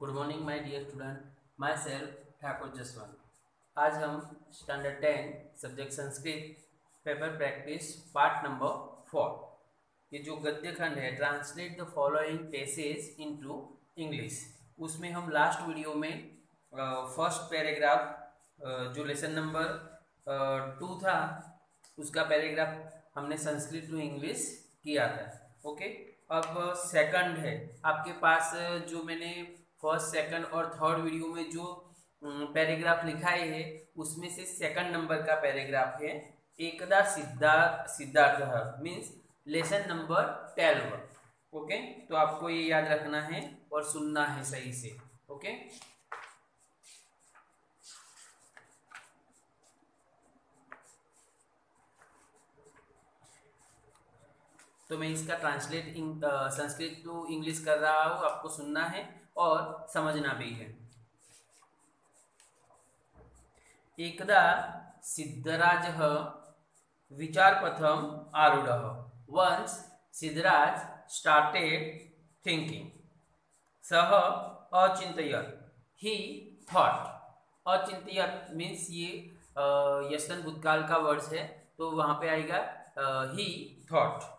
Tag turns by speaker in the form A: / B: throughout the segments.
A: Good morning my dear student, myself Thakur Jaswant. आज हम standard 10 subject Sanskrit paper practice part number 4, ये जो गद्य खंड है, translate the following passage into English, उसमें हम लास्ट वीडियो में फर्स्ट पैराग्राफ जो लेसन नंबर 2 था उसका पैराग्राफ हमने संस्कृत टू इंग्लिश किया था। ओके, अब सेकंड है आपके पास, जो मैंने फर्स्ट सेकंड और थर्ड वीडियो में जो पैराग्राफ लिखाए है उसमें से सेकंड नंबर का पैराग्राफ है, एकदा Siddharth means lesson number 12। Okay, तो आपको ये याद रखना है और सुनना है सही से। ओके, तो मैं इसका ट्रांसलेट संस्कृत टू इंग्लिश कर रहा हूँ, आपको सुनना है और समझना भी है। एकदा सिद्धराजः विचारपथम आरूढ़। वंस सिद्धराज स्टार्टेड थिंकिंग, सह अचिंतयत, ही थॉट। अचिंतयत मीन्स ये यस्तन भूतकाल का वर्ड्स है, तो वहां पे आएगा ही थॉट।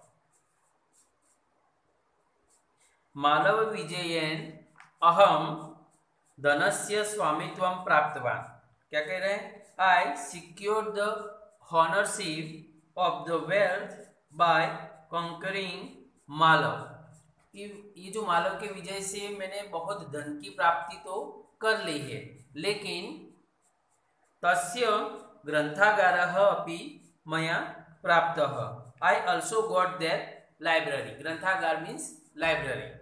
A: मालव विजयन अहम धनस्य स्वामित्वं प्राप्तवान। क्या कह रहे हैं? I secured the ownership of the wealth by conquering Malwa. ये जो मालव के विजय से मैंने बहुत धन की प्राप्ति तो कर ली है, लेकिन तस्य ग्रंथागारः अपि मया प्राप्तः। I also got that library. ग्रंथागार मीन्स लाइब्रेरी।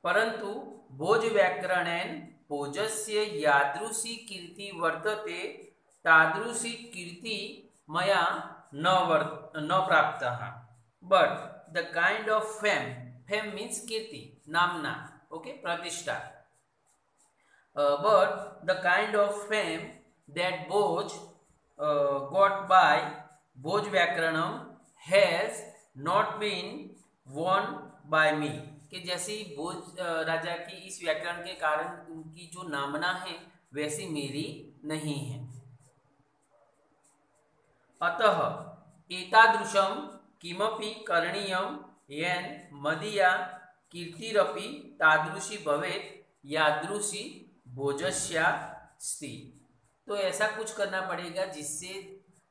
A: परंतु भोज व्याकरणेन भोजस्य यादृशी कीर्ति वर्तते, तादृशी कीर्ति मया न प्राप्तः। But the kind of fame, fame means कीर्ति, नामना, ओके, प्रतिष्ठा। But the kind of fame that Bhoj got by Bhoj Vyakaranam has not been won by me। कि जैसी भोज राजा की इस व्याकरण के कारण उनकी जो नामना है वैसी मेरी नहीं है। अतः एतादृशं किमपि करणीयं येन मदीया कीर्तिरपि तादृशी भवेत् यादृशी भोजस्यास्ति। तो ऐसा कुछ करना पड़ेगा जिससे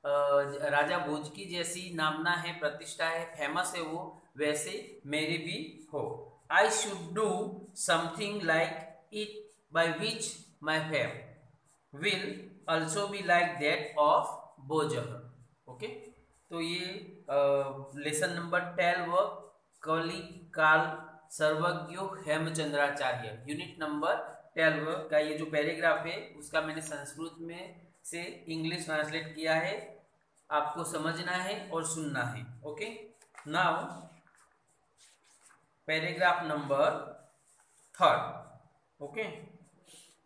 A: राजा भोज की जैसी नामना है, प्रतिष्ठा है, फेमस है, वो वैसे मेरी भी हो। I should do something like it by which my fame will also be like that of Bhoj. Okay, तो ये लेसन नंबर 12 कलि काल सर्वज्ञो हेमचंद्राचार्य, यूनिट नंबर 12 का ये जो पैराग्राफ है उसका मैंने संस्कृत में से इंग्लिश ट्रांसलेट किया है। आपको समझना है और सुनना है। Okay, now paragraph number 3। Okay,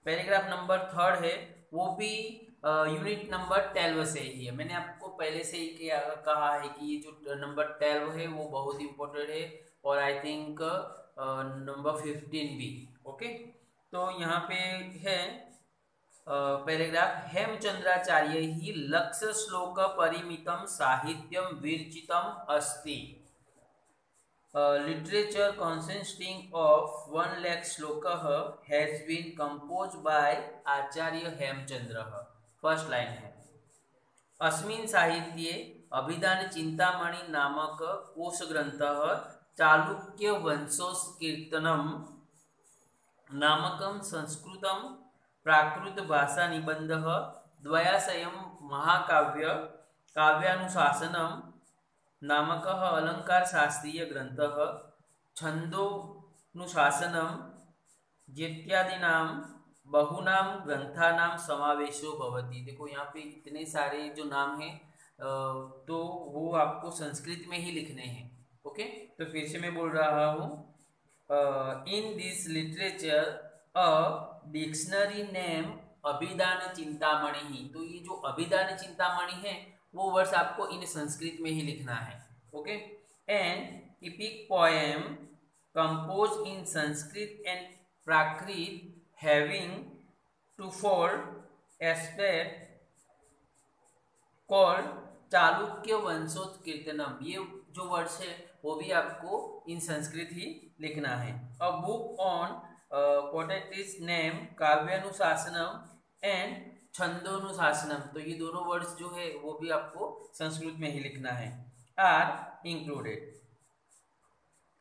A: paragraph number 3 है, वो भी यूनिट नंबर 12 से ही है। मैंने आपको पहले से ही कहा है कि ये जो नंबर 12 है वो बहुत इंपॉर्टेंट है, और आई थिंक नंबर 15 भी। ओके, तो यहाँ पे है पैराग्राफ, हेमचंद्राचार्य ही लक्ष्य श्लोक परिमितम साहित्यम विरचितम अस्ति। लिटरेचर consisting of 1 lakh श्लोकः has been composed by Acharya Hemchandra. First line है, अस्मिन् साहित्ये अभिधान चिंतामणि नामक कोश ग्रंथः चालुक्य वंशोत्कीर्तनम नामकं संस्कृतं प्राकृत भाषा निबंधः द्वयाशयं महाकाव्य काव्यानुशासनम नामकः अलंकार शास्त्रीय ग्रंथः छंदोनुशासनम इत्यादिनां बहुनां ग्रंथानां समावेशो भवति। देखो यहाँ पे इतने सारे जो नाम हैं, तो वो आपको संस्कृत में ही लिखने हैं। ओके, तो फिर से मैं बोल रहा हूँ, in this literature a dictionary name Abhidhan Chintamani ही। तो ये जो अभिधान चिंतामणि है वो वर्ष आपको इन संस्कृत में ही लिखना है। Okay, and epic poem composed in Sanskrit and Prakrit having twofold aspect called Chalukya Vamshotkirtanam. ये जो वर्ड्स है वो भी आपको इन संस्कृत ही लिखना है। A book on poetics name Kavyanushasanam and Chhandonushasanam. तो ये दोनों वर्ड्स जो है वो भी आपको संस्कृत में ही लिखना है। Are included.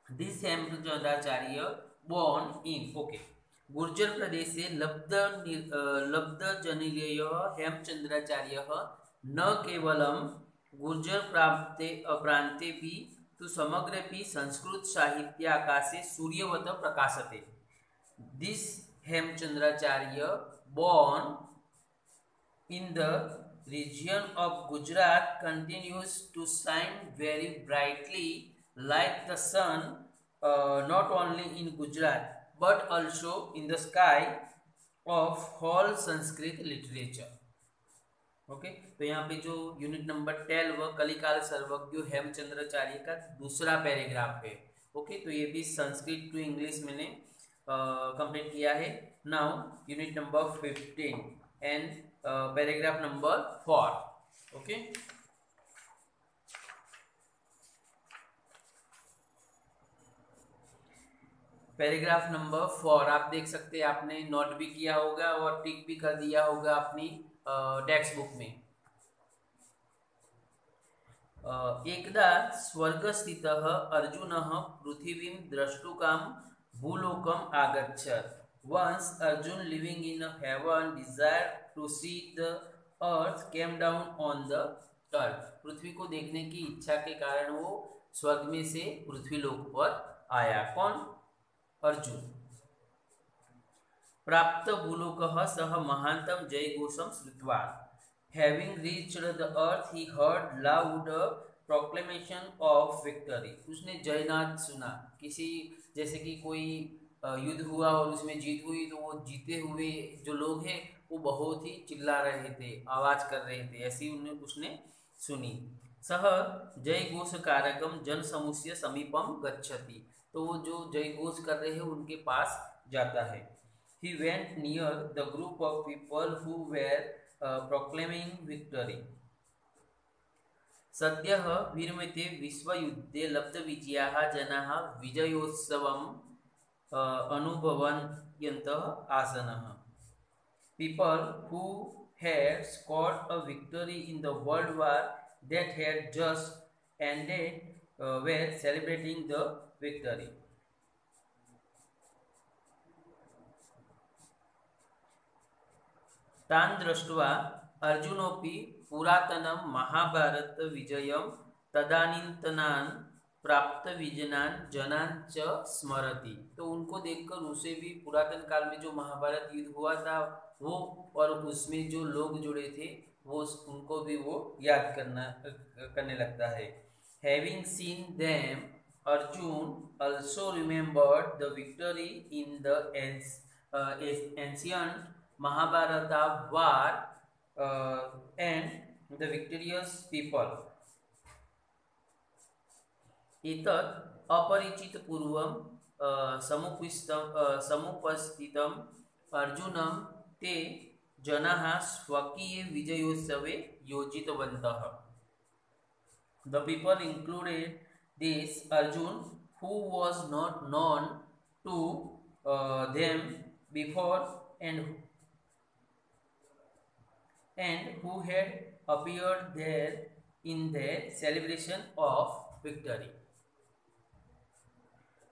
A: This Hemchandracharya born in okay गुर्जर प्रदेशे लब्ध जनिलय हेमचंद्राचार्य न केवलं गुर्जर प्रान्ते भी तु समग्रेपि संस्कृत साहित्य आकाशे सूर्यवत प्रकाशते। This Hemchandracharya born in the region of Gujarat continues to shine very brightly like the sun, not only in Gujarat but also in the sky of whole Sanskrit literature. Okay तो यहाँ पे जो यूनिट नंबर 12 कलिकाल सर्वज्ञ हेमचंद्राचार्य का दूसरा paragraph है। Okay तो ये भी संस्कृत टू इंग्लिश मैंने कंप्लीट किया है। Now unit number 15 and paragraph number 4। Okay paragraph number 4 आप देख सकते हैं, आपने नोट भी किया होगा और टिक भी कर दिया होगा अपनी टेक्स्ट बुक में। एकदा स्वर्गस्थितः अर्जुनः पृथिवीं द्रष्टुकां भूलोकम् आगच्छत्। Once Arjun living in heaven desired to see the earth came down on the earth। पृथ्वी को देखने की इच्छा के कारण वो स्वर्ग में से पृथ्वी लोक पर आया। कौन? अर्जुन। प्राप्त भूलोकः सह महान्तं जयघोषं श्रुत्वा। Having reached the earth, he heard loud proclamation of victory। उसने जयनाद सुना। किसी जैसे कि कोई युद्ध हुआ और उसमें जीत हुई तो वो जीते हुए जो लोग हैं वो बहुत ही चिल्ला रहे थे, आवाज कर रहे थे, ऐसी उसने सुनी। सह जय घोष कारकम जन समुस्य समीपम गच्छति। तो वो जो जय घोष कर रहे हैं उनके पास जाता है। He went near the group of people who were proclaiming victory। सद्यः विरमते विश्वयुद्धे लब्धविजयाः जनाः विजयोत्सवम् अनुभवन्त्यन्तः आसनः। People who had scored a victory in the world war that had just ended were celebrating the victory। तान् दृष्ट्वा अर्जुनोऽपि पुरातनं महाभारत विजयं तदानीन्तनान् प्राप्त विजनान जनान च स्मरति। तो उनको देखकर उसे भी पुरातन काल में जो महाभारत युद्ध हुआ था वो और उसमें जो लोग जुड़े थे वो उनको भी वो याद करने लगता है। Having seen them, Arjun also remembered the victory in the ancient Mahabharata war and the victorious people। एतत् अपरिचित पूर्वं समुपस्थितं अर्जुनं ते जनाः स्वकीय विजयोत्सवे योजितवन्तः। The people included this Arjun who was not known to them before and who had appeared there in their celebration of victory।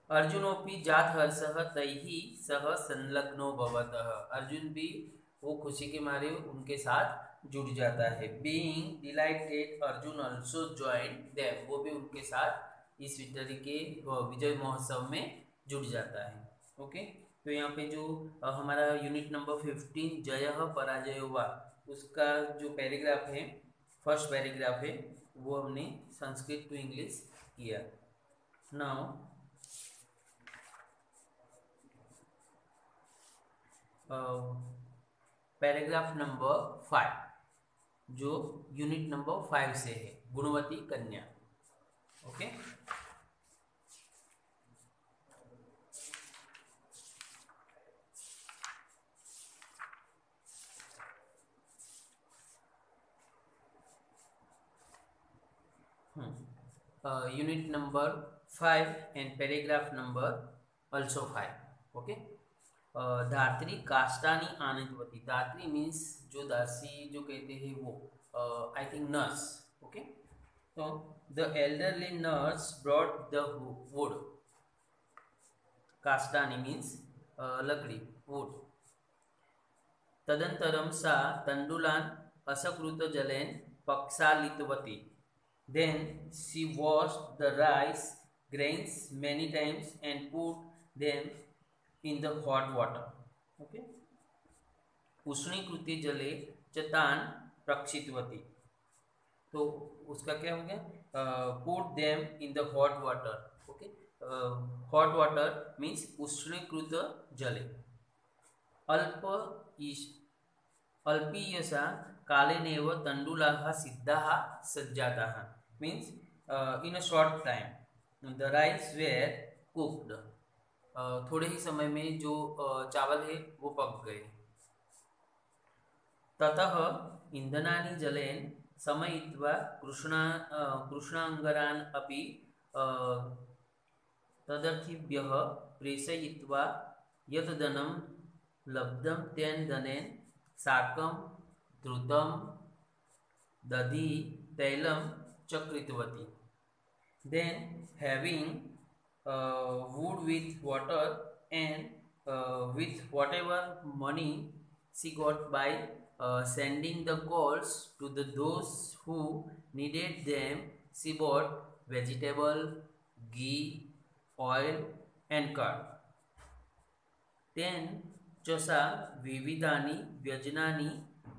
A: अर्जुनोपि जातहर्षः तैः सह संलग्नो भवतः। अर्जुन भी वो खुशी के मारे उनके साथ जुड़ जाता है। Being dilated Arjun also join them. वो भी उनके साथ इस विक्टरी के विजय महोत्सव में जुड़ जाता है। ओके तो यहाँ पे जो हमारा यूनिट नंबर 15 जयः पराजयो वा उसका जो पैराग्राफ है, फर्स्ट पैराग्राफ है, वो हमने संस्कृत टू इंग्लिश किया। नाउ पैराग्राफ नंबर 5 जो यूनिट नंबर 5 से है, गुणवती कन्या। Okay unit number 5 and paragraph number also 5. Okay. धात्री काष्ठानी आनंदवती. धात्री मीन्स जो दासी जो कहते हैं वो, आई थिंक नर्स. ओके. तो the elderly nurse brought the wood. काष्ठानी मीन्स लकड़ी, वुड. तदंतरम सा तंडुलान असकृत जलेन पक्षालितवती. Then she washed the rice grains many times and put them in the hot water. Okay. उष्णीकृत जले चतान प्रक्षितवती. तो उसका क्या हो गया? Put them in the hot water. Okay. Hot water means उष्णीकृत जले. अल्पीयसा कालेनेव तंडुलाः सिद्धाः सज्जाताः. Means in a short time the rice were cooked. थोड़े ही समय में जो चावल है वो पक गए. ततः इंधनानि जलेन समयित्वा कृष्णांगरान् अपि तदर्थिभ्यः प्रेषयित्वा यत् धनं लब्धं तेन धनेन साकं धृतं दधि तैलं च कृतवती. Then having wood with water and with whatever money she got by sending the coals to those who needed them, she bought vegetable, ghee, oil and curd. Then च विविधानि व्यजनानि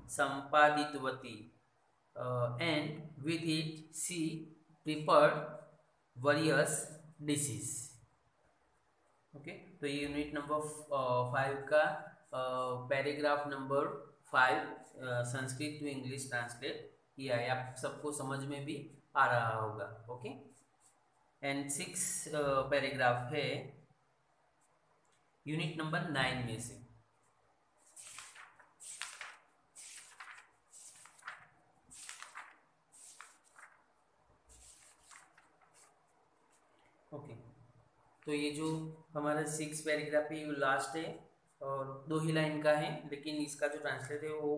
A: संपादितवती. And with it she prepared various dishes. Okay. तो ये unit number 5 का paragraph number 5 Sanskrit to English translate किया है. आप सबको समझ में भी आ रहा होगा. ओके. एंड 6 पैराग्राफ है यूनिट नंबर 9 में से. ओके. तो ये जो हमारा 6 पैराग्राफ है ये लास्ट है और 2 ही लाइन का है, लेकिन इसका जो ट्रांसलेट है वो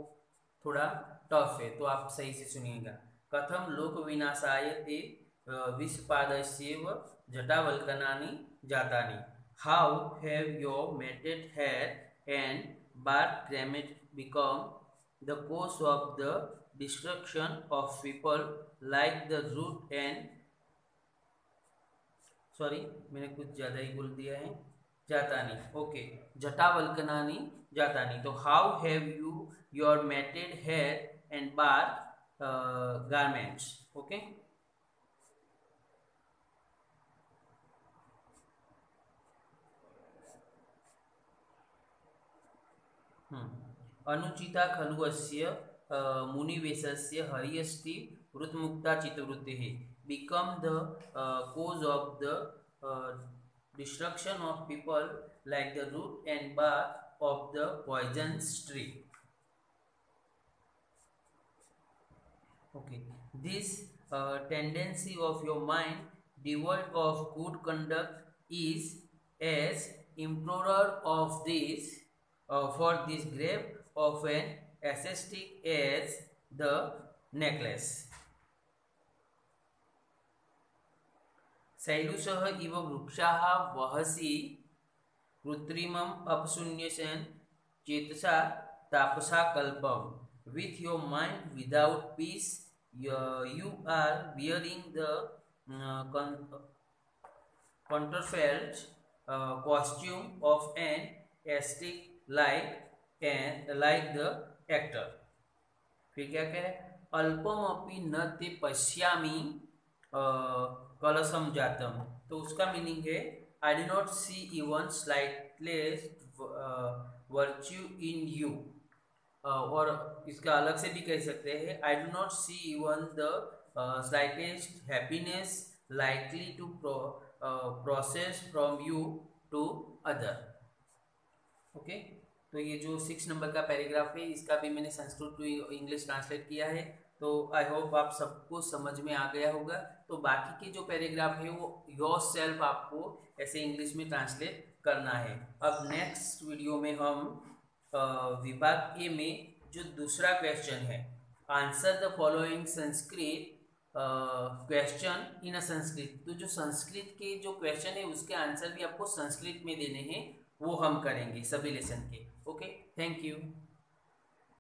A: थोड़ा टफ है, तो आप सही से सुनिएगा. कथम लोक विनाशाय ते विषपादस्येव जटावल्कनानि जातानि. How have your matted hair and bark garment become the cause of the destruction of people like the root and sorry मैंने कुछ ज़्यादा ही बोल दिया है. जातानी. ओके. जटावल्कनानि जातानी. तो how have you your matted hair and bark garments. Okay. अनुचिता खलु अस्य मुनिवेशस्य हरियस्ति वृत्तमुक्ता चित्तवृत्तिः. Become the cause of the destruction of people like the root and bark of the poisonous tree. Okay. This tendency of your mind devoid of good conduct is as implorer of this for this grave of an ascetic as the necklace. शैलुषः इव वृक्षाः वहसि कृत्रिमम् अपशून्यसेन चेतसा तापसा कल्पम. With your mind without peace, you are wearing the counterfeit costume of an ascetic like the actor. फिर क्या कह रहे? अल्पम अपि न ते पश्यामि कलशम जातम. तो उसका मीनिंग है I do not see even slightest virtue in you. और इसका अलग से भी कह सकते हैं I do not see even the slightest happiness likely to process from you to other. Okay. तो ये जो 6 नंबर का पैराग्राफ है इसका भी मैंने संस्कृत टू इंग्लिश ट्रांसलेट किया है. तो आई होप आप सबको समझ में आ गया होगा। तो बाकी के जो पैराग्राफ है वो योर सेल्फ आपको ऐसे इंग्लिश में ट्रांसलेट करना है। अब नेक्स्ट वीडियो में हम विभाग ए में जो दूसरा क्वेश्चन है, answer the following Sanskrit question in a Sanskrit, तो जो संस्कृत के जो क्वेश्चन है उसके आंसर भी आपको संस्कृत में देने हैं, वो हम करेंगे सभी लेसन के। Okay, thank you.